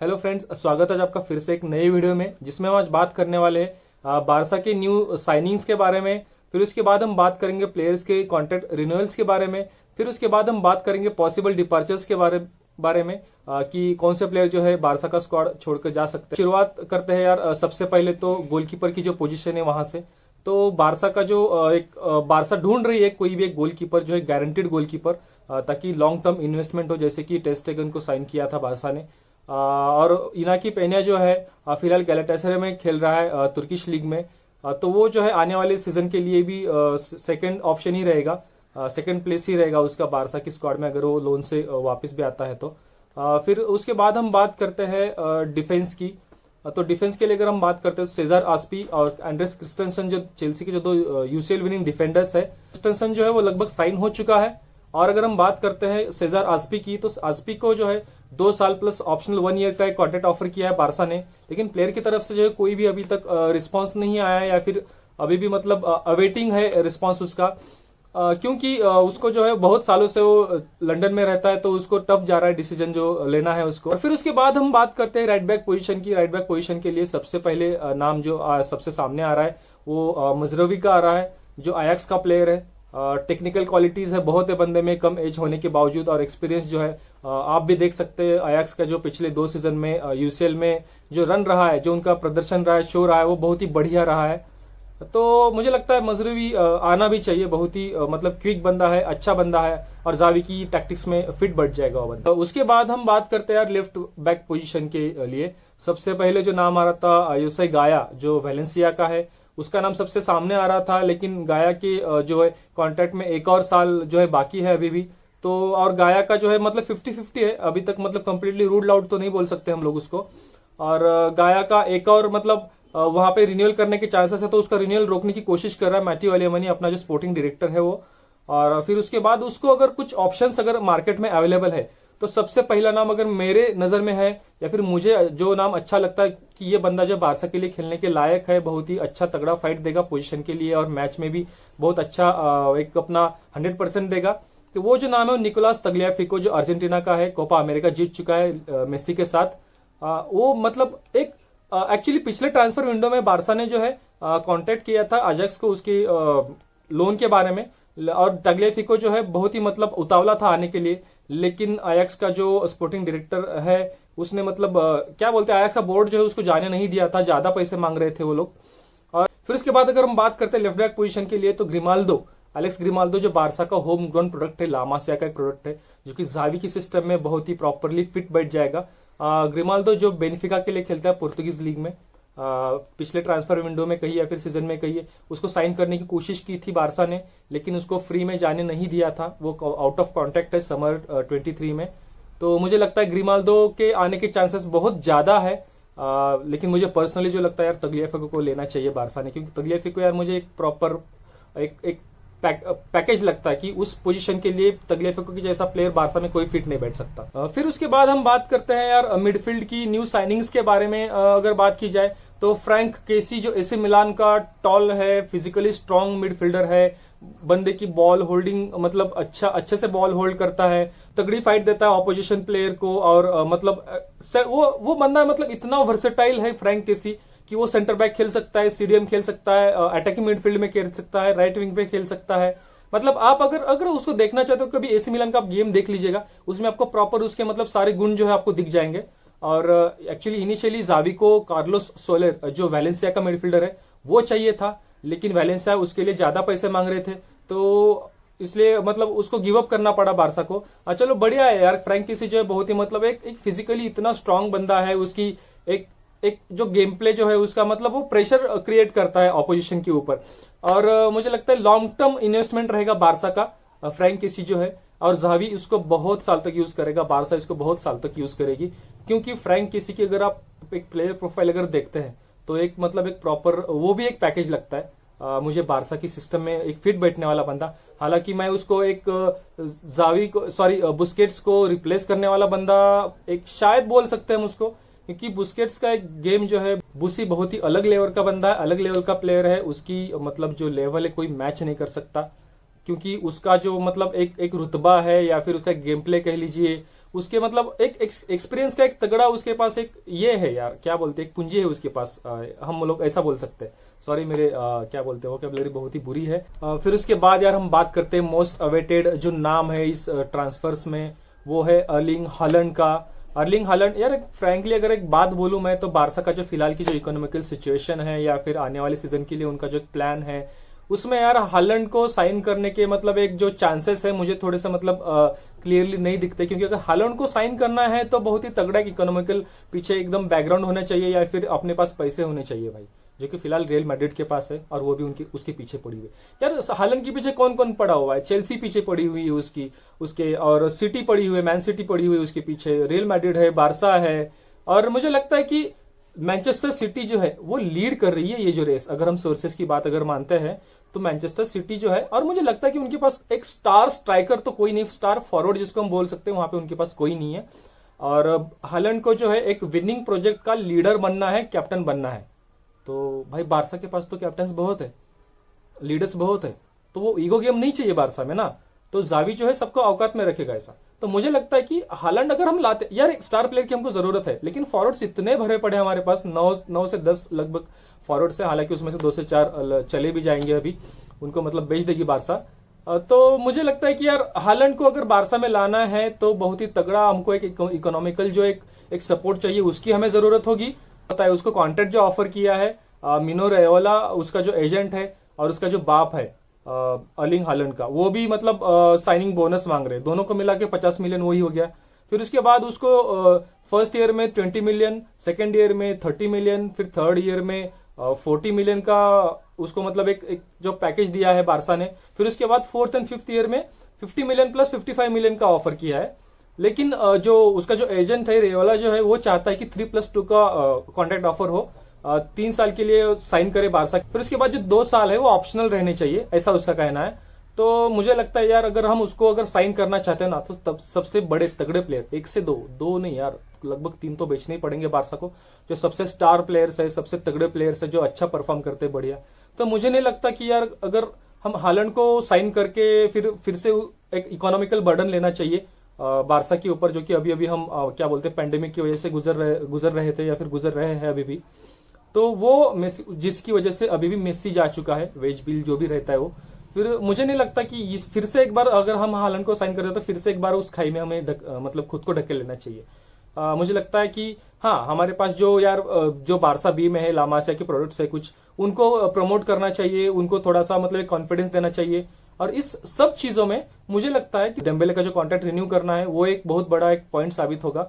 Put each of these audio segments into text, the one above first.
Hello friends, स्वागत है आज आपका फिर से एक नई वीडियो में, जिसमें हम आज बात करने वाले हैं बारसा के न्यू साइनिंग्स के बारे में। फिर उसके बाद हम बात करेंगे प्लेयर्स के कॉन्ट्रैक्ट रिन्यूअल्स के बारे में। फिर उसके बाद हम बात करेंगे पॉसिबल डिपार्चर्स के बारे में कि कौन से प्लेयर जो है बारसा का स्क्वाड छोड़कर जा सकते हैं। शुरुआत करते हैं यार, सबसे पहले तो गोलकीपर की जो पोजीशन है वहां से। तो बारसा का जो बारसा ढूंढ रही है कोई भी एक गोलकीपर जो है गारंटीड गोलकीपर, ताकि लॉन्ग टर्म इन्वेस्टमेंट हो, जैसे कि टेर स्टेगन को साइन किया था बारसा ने। और इनाकी पेनिया जो है फिलहाल गैलाटासराय में खेल रहा है तुर्किश लीग में। तो वो जो है आने वाले सीजन के लिए भी सेकंड ऑप्शन ही रहेगा, सेकंड प्लेस ही रहेगा उसका बारसा की स्क्वाड में, अगर वो लोन से वापस भी आता है तो। फिर उसके बाद हम बात करते हैं डिफेंस की। तो डिफेंस के लिए अगर हम बात करते हैं तो सेजार आस्पी और एंड्रेस क्रिस्टनसन, जो चेल्सी के जो दो यूसीएल विनिंग डिफेंडर्स है। क्रिस्टनसन जो है वो लगभग साइन हो चुका है। और अगर हम बात करते हैं सेजार आस्पी की, तो आस्पी को जो है 2 साल प्लस ऑप्शनल 1 ईयर का एक कॉन्ट्रैक्ट ऑफर किया है बारसा ने, लेकिन प्लेयर की तरफ से जो है कोई भी अभी तक रिस्पांस नहीं आया है, या फिर अभी भी मतलब अवेटिंग है रिस्पांस उसका, क्योंकि उसको जो है बहुत सालों से वो लंदन में रहता है, तो उसको टफ जा रहा है डिसीजन जो लेना है उसको। और फिर उसके बाद हम बात करते हैं राइट बैक पोजीशन की। राइट बैक पोजीशन के लिए सबसे पहले नाम जो सबसे सामने आ रहा है वो मजरवी का आ रहा है, जो आयक्स का प्लेयर है। टेक्निकल क्वालिटीज है बहुत है बंदे में, कम एज होने के बावजूद, और एक्सपीरियंस जो है आप भी देख सकते हैं आयक्स का जो पिछले 2 सीजन में यूसीएल में जो रन रहा है, जो उनका प्रदर्शन रहा है, शो रहा है, वो बहुत ही बढ़िया रहा है। तो मुझे लगता है मजरूवी आना भी चाहिए, बहुत ही मतलब क्विक बंदा है, अच्छा बंदा है, और जावी की टैक्टिक्स में फिट बैठ जाएगा वो बंदा। तो उसके बाद हम बात करते हैं यार लेफ्ट बैक पोजीशन के लिए। सबसे पहले जो नाम आ रहा था यूसई गाया, जो वेलेंसिया का है, उसका नाम सबसे सामने आ रहा था। लेकिन गाया के जो है कॉन्ट्रैक्ट में 1 और साल जो है बाकी है अभी भी। तो और गाया का जो है मतलब 50-50 है अभी तक, मतलब कंप्लीटली रूल्ड आउट तो नहीं बोल सकते हम लोग उसको। और गाया का 1 और मतलब वहां पे रिन्यूअल करने के चांसेस है, तो उसका रिन्यूअल रोकने की कोशिश कर रहा है मैथ्यू एलियमनी, अपना जो स्पोर्टिंग डायरेक्टर है वो। और फिर उसके बाद उसको अगर कुछ ऑप्शंस अगर मार्केट में अवेलेबल है, तो सबसे पहला नाम अगर मेरे नजर में है, या फिर मुझे जो नाम अच्छा लगता है कि ये बंदा जो बारसा के लिए खेलने के लायक है, बहुत ही अच्छा तगड़ा फाइट देगा पोजीशन के लिए, और मैच में भी बहुत अच्छा एक अपना 100% देगा, तो वो जो नाम है वो निकोलास तग्लियाफिको, जो अर्जेंटीना का है, कोपा अमेरिका जीत चुका है मेसी के साथ। वो मतलब एक एक्चुअली पिछले ट्रांसफर विंडो में बारसा ने जो है कांटेक्ट किया था अजैक्स को उसके लोन के बारे में, और टग्लियाफिको जो है बहुत ही मतलब उतावला था आने के लिए, लेकिन आयक्स का जो स्पोर्टिंग डायरेक्टर है उसने मतलब क्या बोलते हैं, आयक्स का बोर्ड जो है उसको जाने नहीं दिया था, ज्यादा पैसे मांग रहे थे वो लोग। और फिर उसके बाद अगर हम बात करते हैं लेफ्ट बैक पोजीशन के लिए, तो ग्रिमाल्डो, एलेक्स ग्रिमाल्डो, जो बारसा का होम ग्राउंड प्रोडक्ट है, लामासिया का एक प्रोडक्ट है, जो कि जावी की सिस्टम में बहुत ही प्रॉपरली फिट बैठ जाएगा। ग्रिमाल्डो जो बेनिफिका के लिए खेलता है पोर्तुगीज लीग में, पिछले ट्रांसफर विंडो में कही या फिर सीजन में कही, उसको साइन करने की कोशिश की थी बारसा ने, लेकिन उसको फ्री में जाने नहीं दिया था, वो आउट ऑफ कॉन्ट्रैक्ट है समर 23 में। तो मुझे लगता है ग्रिमाल्डो के आने के चांसेस बहुत ज्यादा है, लेकिन मुझे पर्सनली जो लगता है यार तग्लियाफिको को लेना चाहिए बारसा ने, क्योंकि तग्लियाफिको यार मुझे एक प्रॉपर एक पैकेज लगता है कि उस पोजीशन के लिए तग्लियाफिको की जैसा प्लेयर बारसा में कोई फिट नहीं बैठ सकता। फिर उसके बाद हम बात करते हैं यार मिडफील्ड की न्यू साइनिंग्स के बारे में। अगर बात की जाए तो फ्रैंक केसी, जो एसी मिलान का टॉल है, फिजिकली स्ट्रांग मिडफील्डर है, बंदे की बॉल होल्डिंग मतलब अच्छे से बॉल होल्ड करता है, तगड़ी फाइट देता है ऑपोजिशन प्लेयर को, और मतलब वो बंदा मतलब इतना वर्सेटाइल है फ्रैंक केसी कि वो सेंटर बैक खेल सकता है, सीडीएम खेल सकता है, अटैकिंग मिडफील्ड में खेल सकता है, राइट विंग पे खेल सकता है। मतलब आप अगर उसको देखना चाहते हो, कभी एसी मिलान का आप गेम देख लीजिएगा, उसमें आपको प्रॉपर उसके मतलब सारे गुण जो है आपको दिख जाएंगे। और एक्चुअली इनिशियली जावी को कार्लोस सोलर, जो वैलेंसिया का मिडफील्डर है, वो चाहिए था, लेकिन वैलेंसिया उसके लिए ज्यादा पैसे मांग रहे थे, तो इसलिए मतलब उसको गिव अप करना पड़ा बारसा को। चलो बढ़िया है यार, फ्रैंक केसी जो है बहुत ही मतलब एक फिजिकली इतना स्ट्रांग बंदा है, उसकी एक जो गेम प्ले जो है उसका मतलब वो प्रेशर क्रिएट करता है ऑपोजिशन के ऊपर। और मुझे लगता है लॉन्ग टर्म इन्वेस्टमेंट रहेगा बारसा का फ्रैंक केसी जो है, और जावी इसको बहुत साल तक यूज करेगा, बारसा इसको बहुत साल तक यूज करेगी, क्योंकि फ्रैंक केसी की अगर आप एक प्लेयर प्रोफाइल अगर देखते हैं तो एक मतलब एक प्रॉपर वो भी एक पैकेज लगता है मुझे बारसा की सिस्टम में, एक फिट बैठने वाला बंदा। हालांकि मैं उसको एक जावी को बुस्केट्स को रिप्लेस करने वाला बंदा एक शायद बोल सकते हैं हम उसको, क्योंकि बुस्केट्स का एक गेम जो है, बुसी बहुत ही अलग लेवल का बंदा है, अलग लेवल का प्लेयर है, उसकी मतलब जो लेवल है कोई मैच नहीं कर सकता, क्योंकि उसका जो मतलब एक रुतबा है, या फिर उसका गेम प्ले कह लीजिए, उसके मतलब एक एक्सपीरियंस का एक तगड़ा उसके पास एक ये है यार, क्या बोलते हैं, एक पूंजी है उसके पास, हम लोग ऐसा बोल सकते हैं। सॉरी मेरे क्या बोलते हैं वोकैबुलरी बहुत ही बुरी है। फिर उसके बाद यार हम बात करते हैं मोस्ट अवेटेड जो नाम है इस ट्रांसफर्स में, वो है अर्लिंग हालैंड का। अर्लिंग हालैंड यार फ्रैंकली अगर एक बात बोलूं मैं, तो बारसा का जो फिलहाल की जो इकोनॉमिकल सिचुएशन है या फिर आने वाले सीजन के लिए उनका जो प्लान है, उसमें यार हालैंड को साइन करने के मतलब एक जो चांसेस है मुझे थोड़े से मतलब क्लियरली नहीं दिखते। क्योंकि अगर हालैंड को साइन करना है तो बहुत ही तगड़ा इकोनॉमिकल पीछे एकदम बैकग्राउंड होना चाहिए या फिर अपने पास पैसे होने चाहिए भाई, जो कि फिलहाल रियल मैड्रिड के पास है और वो भी उनके उसके पीछे पड़ी हुई है। यार हालैंड के पीछे कौन कौन पड़ा हुआ है, चेल्सी पीछे पड़ी हुई है उसकी, उसके और सिटी पड़ी हुई है, मैन सिटी पड़ी हुई है उसके पीछे, रियल मैड्रिड है, बारसा है, और मुझे लगता है कि मैनचेस्टर सिटी जो है वो लीड कर रही है ये जो रेस, अगर हम सोर्सेस की बात अगर मानते हैं तो मैनचेस्टर सिटी जो है। और मुझे लगता है कि उनके पास एक स्टार स्ट्राइकर तो कोई नहीं, स्टार फॉरवर्ड जिसको हम बोल सकते हैं वहां पे उनके पास कोई नहीं है। और हालैंड को जो है एक विनिंग प्रोजेक्ट का लीडर बनना है, कैप्टन बनना है। तो भाई बारसा के पास तो कैप्टन बहुत है, लीडर्स बहुत है, तो वो ईगो गेम नहीं चाहिए बारसा में ना। तो जावी जो है सबको औकात में रखेगा ऐसा। तो मुझे लगता है कि हालैंड अगर हम लाते, यार एक स्टार प्लेयर की हमको जरूरत है, लेकिन फॉरवर्ड्स इतने भरे पड़े हमारे पास, 9 से 10 लगभग फॉरवर्ड्स है, हालांकि उसमें से 2 से 4 चले भी जाएंगे अभी, उनको मतलब बेच देगी बारसा। तो मुझे लगता है कि यार हालैंड को अगर बारसा में लाना है तो बहुत ही तगड़ा हमको एक इकोनॉमिकल जो एक सपोर्ट चाहिए, उसकी हमें जरूरत होगी। पता है उसको कॉन्ट्रैक्ट जो ऑफर किया है मिनो रेओला, उसका जो एजेंट है और उसका जो बाप है अर्लिंग हालैंड का, वो भी मतलब साइनिंग बोनस मांग रहे हैं, दोनों को मिला के 50 मिलियन वही हो गया। फिर उसके बाद उसको फर्स्ट ईयर में 20 मिलियन, सेकेंड ईयर में 30 मिलियन, फिर थर्ड ईयर में 40 मिलियन का उसको मतलब एक जो पैकेज दिया है बारसा ने। फिर उसके बाद फोर्थ एंड फिफ्थ ईयर में 50 मिलियन प्लस 55 मिलियन का ऑफर किया है। लेकिन जो उसका जो एजेंट है रेओला जो है वो चाहता है कि 3+2 का कॉन्ट्रैक्ट ऑफर हो, 3 साल के लिए साइन करे बारसा। फिर उसके बाद जो 2 साल है वो ऑप्शनल रहने चाहिए, ऐसा उसका कहना है। तो मुझे लगता है यार अगर हम उसको अगर साइन करना चाहते हैं ना, तो तब सबसे बड़े तगड़े प्लेयर, 1 से 2 नहीं यार, लगभग 3 तो बेचने ही पड़ेंगे बारसा को, जो सबसे स्टार प्लेयर्स है, सबसे तगड़े प्लेयर्स है, जो अच्छा परफॉर्म करते हैं बढ़िया। तो मुझे नहीं लगता कि यार अगर हम हालैंड को साइन करके फिर से एक इकोनॉमिकल बर्डन लेना चाहिए बारसा के ऊपर, जो कि अभी अभी हम क्या बोलते हैं पेंडेमिक की वजह से गुजर रहे थे या फिर गुजर रहे हैं अभी भी। तो वो जिसकी वजह से अभी भी मेसी जा चुका है, वेज बिल जो भी रहता है वो। फिर मुझे नहीं लगता कि फिर से एक बार अगर हम हालैंड को साइन करते तो फिर से एक बार उस खाई में हमें मतलब खुद को ढकेल लेना चाहिए। मुझे लगता है कि हाँ हमारे पास जो यार जो बारसा बी में है, लामासिया के प्रोडक्ट्स है कुछ, उनको प्रमोट करना चाहिए, उनको थोड़ा सा मतलब कॉन्फिडेंस देना चाहिए। और इस सब चीजों में मुझे लगता है कि डेम्बेले का जो कॉन्ट्रैक्ट रिन्यू करना है वो एक बहुत बड़ा एक पॉइंट साबित होगा।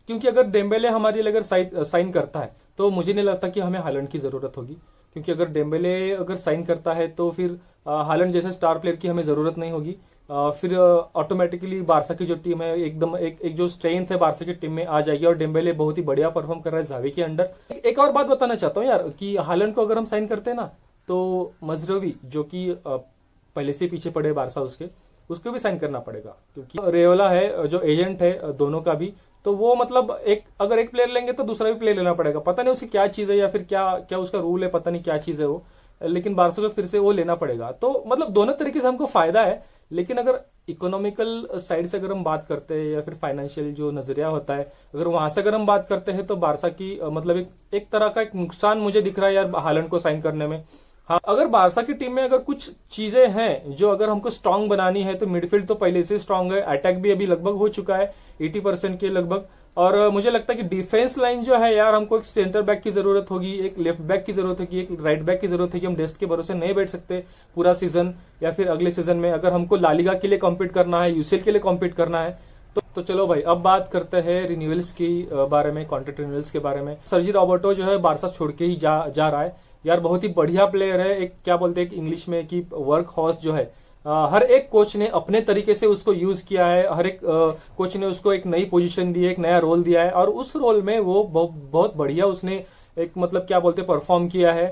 क्योंकि अगर डेम्बेले हमारे लिए अगर साइन करता है तो मुझे नहीं लगता कि हमें हालैंड की जरूरत होगी। क्योंकि अगर डेम्बेले अगर साइन करता है तो फिर हालैंड जैसे स्टार प्लेयर की हमें जरूरत नहीं होगी। फिर ऑटोमेटिकली बारसा की जो टीम है एकदम एक जो स्ट्रेंथ है बारसा की टीम में आ जाएगी। और डेम्बेले बहुत ही बढ़िया परफॉर्म कर रहा है जावी के अंडर। एक और बात बताना चाहता हूँ यार कि हालैंड को अगर हम साइन करते हैं ना, तो मजरवी जो कि पहले से पीछे पड़े बारसा उसको भी साइन करना पड़ेगा। क्योंकि रेओला है जो एजेंट है दोनों का भी, तो वो मतलब अगर एक प्लेयर लेंगे तो दूसरा भी प्लेयर लेना पड़ेगा। पता नहीं उसकी क्या चीज है या फिर क्या उसका रूल है, पता नहीं क्या चीज है वो, लेकिन बारसा को फिर से वो लेना पड़ेगा। तो मतलब दोनों तरीके से हमको फायदा है। लेकिन अगर इकोनॉमिकल साइड से अगर हम बात करते हैं या फिर फाइनेंशियल जो नजरिया होता है, अगर वहां से अगर हम बात करते हैं तो बारसा की मतलब एक तरह का एक नुकसान मुझे दिख रहा है यार हालैंड को साइन करने में। हाँ अगर बारसा की टीम में अगर कुछ चीजें हैं जो अगर हमको स्ट्रांग बनानी है, तो मिडफील्ड तो पहले से स्ट्रांग है, अटैक भी अभी लगभग हो चुका है 80% के लगभग। और मुझे लगता है कि डिफेंस लाइन जो है यार, हमको एक सेंटर बैक की जरूरत होगी, एक लेफ्ट बैक की जरूरत होगी, एक राइट बैक की जरूरत होगी। हम डेस्ट के भरोसे नहीं बैठ सकते पूरा सीजन या फिर अगले सीजन में। अगर हमको लालिगा के लिए कॉम्पीट करना है, यूसीएल के लिए कॉम्पीट करना है, तो चलो भाई अब बात करते हैं रिन्यूअल्स की बारे में, कॉन्ट्रैक्ट रिन्यूअल्स के बारे में। सर्जी रॉबर्टो जो है बारसा छोड़ के ही जा रहा है यार। बहुत ही बढ़िया प्लेयर है, एक क्या बोलते हैं इंग्लिश में कि वर्क हॉर्स जो है। हर एक कोच ने अपने तरीके से उसको यूज किया है, हर एक कोच ने उसको एक नई पोजीशन दी है, एक नया रोल दिया है, और उस रोल में वो बहुत बढ़िया उसने एक मतलब क्या बोलते परफॉर्म किया है।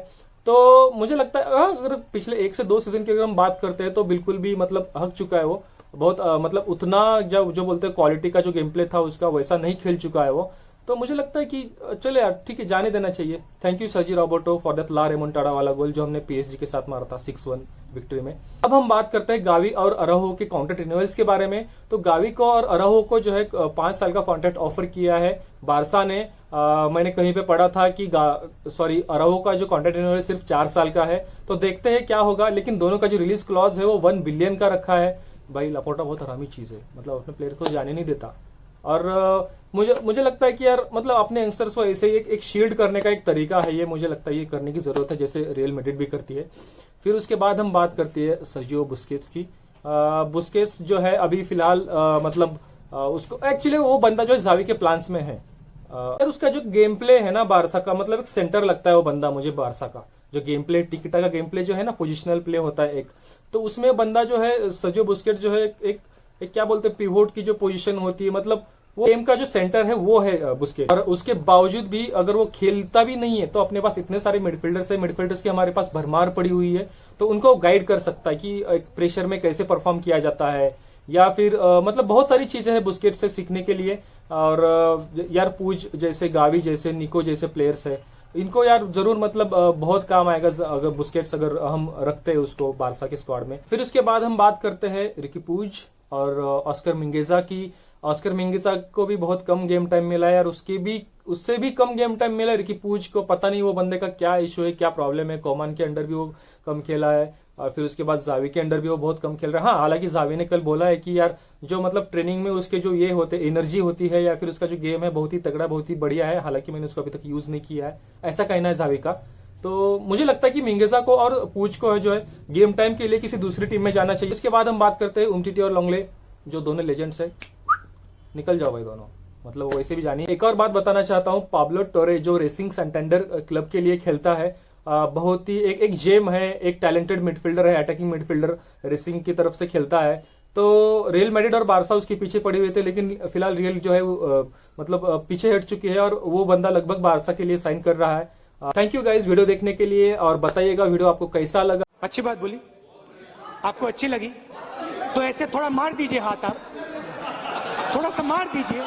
तो मुझे लगता है अगर पिछले 1 से 2 सीजन की अगर हम बात करते हैं तो बिल्कुल भी मतलब हक चुका है वो। बहुत मतलब उतना जो बोलते हैं क्वालिटी का जो गेम प्ले था उसका वैसा नहीं खेल चुका है वो। तो मुझे लगता है कि चले यार ठीक है, जाने देना चाहिए। Thank you Sergi Roberto for that la remontada वाला गोल जो हमने पीएसजी के साथ मारा था 6-1 विक्ट्री में। अब हम बात करते हैं गावी और अराहो के कॉन्ट्रैक्ट रिन्यूअल्स के बारे में। तो गावी को और अराहो को जो है 5 साल का कॉन्ट्रैक्ट ऑफर किया है बारसा ने। मैंने कहीं पे पढ़ा था कि अराहो का जो कॉन्ट्रैक्ट रिन्यूअल सिर्फ 4 साल का है, तो देखते हैं क्या होगा। लेकिन दोनों का जो रिलीज क्लॉज है वो 1 बिलियन का रखा है। भाई लापोर्टा बहुत हरामी चीज है, मतलब अपने प्लेयर को जाने नहीं देता। और मुझे लगता है कि यार मतलब अपने यंगस्टर्स को ऐसे ही एक शील्ड करने का एक तरीका है ये, मुझे लगता है ये करने की जरूरत है, जैसे रियल मैड्रिड भी करती है। फिर उसके बाद हम बात करते हैं सर्जियो बुस्केट्स की। बुस्केट्स जो है अभी फिलहाल उसको एक्चुअली वो बंदा जो है जावी के प्लान्स में है। यार उसका जो गेम प्ले है ना बारसा का, मतलब एक सेंटर लगता है वो बंदा मुझे बारसा का। जो गेम प्ले टिकटा का गेम प्ले जो है ना, पोजिशनल प्ले होता है एक, तो उसमें बंदा जो है सर्जियो बुस्केट्स जो है एक क्या बोलते हैं पिवोट की जो पोजीशन होती है, मतलब वो गेम का जो सेंटर है वो है बुस्केट। और उसके बावजूद भी अगर वो खेलता भी नहीं है तो अपने पास इतने सारे मिडफील्डर्स है, मिडफील्डर्स की हमारे पास भरमार पड़ी हुई है, तो उनको गाइड कर सकता है कि एक प्रेशर में कैसे परफॉर्म किया जाता है, या फिर मतलब बहुत सारी चीजें हैं बुस्केट से सीखने के लिए। और यार पूज जैसे, गावी जैसे, निको जैसे प्लेयर्स है, इनको यार जरूर मतलब बहुत काम आएगा अगर बुस्केट्स अगर हम रखते हैं उसको बारसा के स्क्वाड में। फिर उसके बाद हम बात करते हैं रिकी पूज और ऑस्कर मिंगेजा की। ऑस्कर मिंगेजा को भी बहुत कम गेम टाइम मिला है, और उससे भी कम गेम टाइम मिला है रिकी पूज को। पता नहीं वो बंदे का क्या इशू है, क्या प्रॉब्लम है। कोमान के अंडर भी वो कम खेला है, और फिर उसके बाद जावी के अंडर भी वो बहुत कम खेल रहा है। हाँ, हालांकि जावी ने कल बोला है कि यार जो मतलब ट्रेनिंग में उसके जो ये होते एनर्जी होती है, या फिर उसका जो गेम है बहुत ही तगड़ा, बहुत ही बढ़िया है। हालांकि मैंने उसको अभी तक यूज नहीं किया है, ऐसा कहना है जावी का। तो मुझे लगता है कि मिंगेजा को और पूज को है जो है गेम टाइम के लिए किसी दूसरी टीम में जाना चाहिए। इसके बाद हम बात करते हैं उमटीटी और लोंगले, जो दोनों लेजेंड्स है। निकल जाओ भाई दोनों, मतलब वैसे भी जानिए। एक और बात बताना चाहता हूँ, पाब्लो टोरे जो रेसिंग संटेंडर क्लब के लिए खेलता है, बहुत ही एक जेम है, एक टैलेंटेड मिडफील्डर है, अटैकिंग मिडफील्डर, रेसिंग की तरफ से खेलता है। तो रियल मैड्रिड और बारसा उसके पीछे पड़े हुए थे, लेकिन फिलहाल रियल जो है मतलब पीछे हट चुकी है, और वो बंदा लगभग बारसा के लिए साइन कर रहा है। थैंक यू गाइज वीडियो देखने के लिए, और बताइएगा वीडियो आपको कैसा लगा। अच्छी बात बोली, आपको अच्छी लगी तो ऐसे थोड़ा मार दीजिए हाथ, आप थोड़ा सा मार दीजिए।